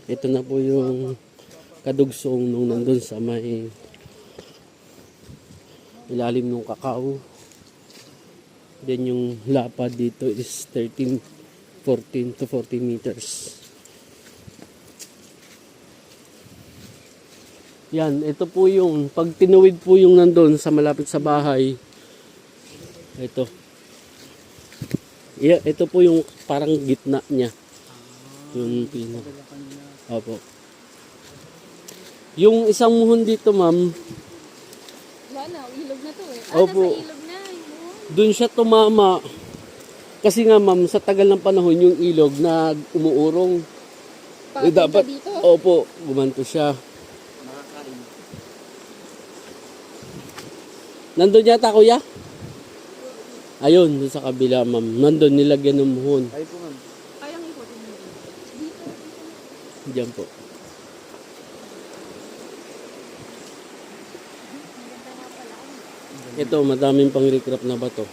Ito na po yung kadugsong nung nandun sa may ilalim ng kakao. Then yung lapad dito is 14 to 40 meters. Yan, ito po yung pag tinuwid po yung nandun sa malapit sa bahay. Ito. Yeah, ito po yung parang gitna niya. Yung pino. Opo. Yung isang muhon dito, ma'am. Wala na, ilog na to eh. Opo. Nasa ilog na. Doon siya tumama. Kasi nga, ma'am, sa tagal ng panahon yung ilog na umuurong. Dapat, dito. opo, gumanto siya. Nandun yata, kuya? Ayun, doon sa kabila, ma'am. Nandun, nilagyan ng muhon. Ay po, ma'am. Kayang ikutin mo dito. Diyan po. Ito, madaming pang recraft na bato.